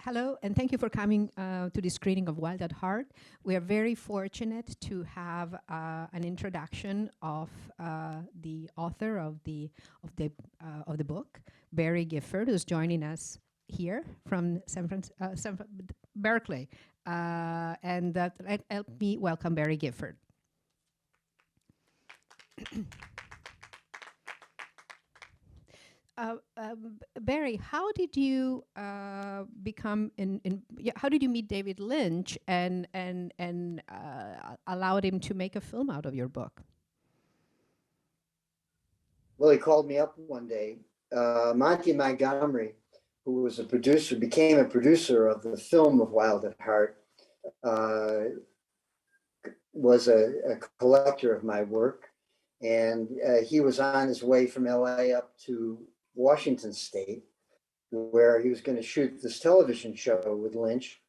Hello, and thank you for coming to the screening of Wild at Heart. We are very fortunate to have an introduction of the author of the book, Barry Gifford, who's joining us here from Berkeley. Help me welcome Barry Gifford. Barry, how did you become how did you meet David Lynch and allowed him to make a film out of your book? Well, he called me up one day. Monty Montgomery, who was a producer, became a producer of the film of Wild at Heart, was a collector of my work. And he was on his way from LA up to Washington State, where he was going to shoot this television show with Lynch.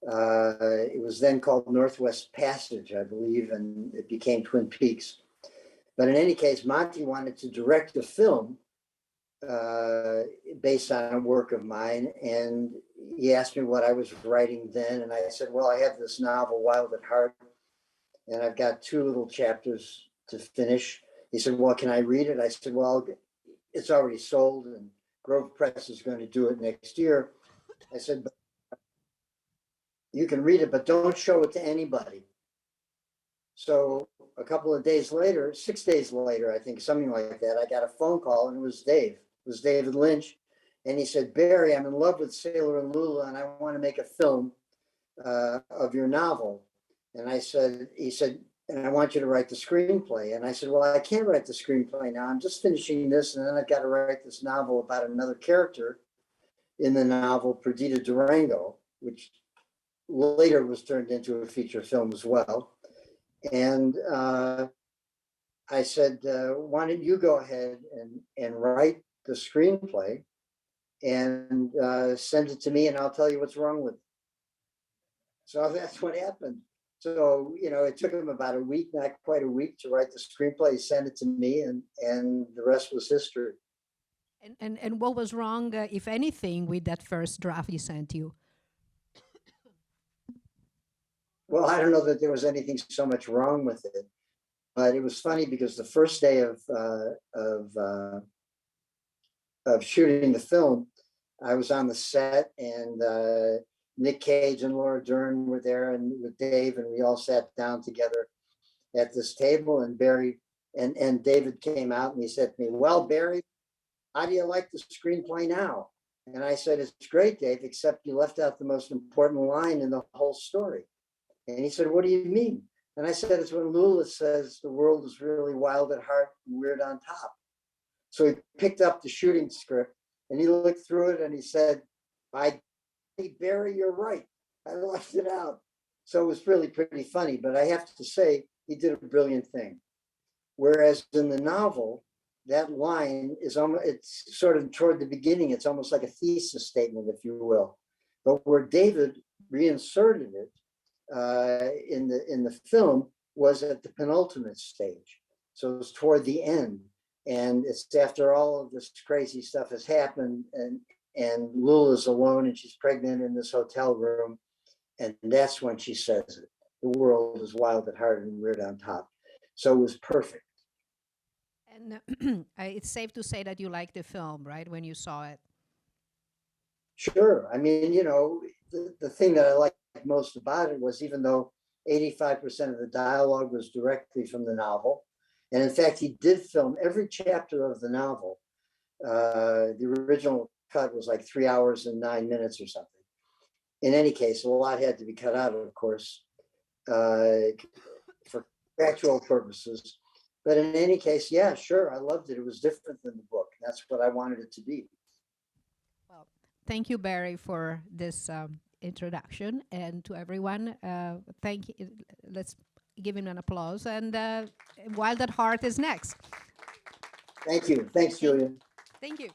It was then called Northwest Passage, I believe, and it became Twin Peaks. But in any case, Monty wanted to direct a film based on a work of mine. And he asked me what I was writing then. And I said, well, I have this novel, Wild at Heart, and I've got 2 little chapters to finish. He said, well, can I read it? I said, well, it's already sold and Grove Press is going to do it next year. I said, but you can read it, but don't show it to anybody. So a couple of days later, 6 days later, I think, something like that, I got a phone call and it was Dave. It was David Lynch. And he said, Barry, I'm in love with Sailor and Lula and I want to make a film of your novel. And he said, and I want you to write the screenplay. And I said, well, I can't write the screenplay now. I'm just finishing this. And then I've got to write this novel about another character in the novel, Perdita Durango, which later was turned into a feature film as well. And I said, why don't you go ahead and write the screenplay and send it to me and I'll tell you what's wrong with it. So that's what happened. So, it took him about a week, not quite a week, to write the screenplay. He sent it to me and the rest was history. And what was wrong, if anything, with that first draft he sent you? Well, I don't know that there was anything so much wrong with it, but it was funny because the first day of shooting the film, I was on the set and Nick Cage and Laura Dern were there and with Dave, and we all sat down together at this table, and Barry and David came out and he said to me, well, Barry, how do you like the screenplay now? And I said, it's great, Dave, except you left out the most important line in the whole story. And he said, what do you mean? And I said, it's when Lula says the world is really wild at heart and weird on top. So he picked up the shooting script and he looked through it and he said, hey, Barry, you're right. I left it out. So it was really pretty funny, but I have to say he did a brilliant thing. Whereas in the novel, that line is almost, it's sort of toward the beginning, it's almost like a thesis statement, if you will. But where David reinserted it in the film was at the penultimate stage. So it was toward the end. And it's after all of this crazy stuff has happened and Lula's alone and she's pregnant in this hotel room. And that's when she says it. The world is wild at heart and weird on top. So it was perfect. And it's safe to say that you liked the film, right, when you saw it? Sure. I mean, the thing that I liked most about it was even though 85% of the dialogue was directly from the novel, and in fact, he did film every chapter of the novel. The original cut was like 3 hours and 9 minutes or something. In any case, a lot had to be cut out, of course, for factual purposes. But in any case, yeah, sure, I loved it. It was different than the book. That's what I wanted it to be. Well, thank you, Barry, for this introduction. And to everyone, thank you. Let's give him an applause. And Wild at Heart is next. Thank you. Thanks, Julian. Thank you.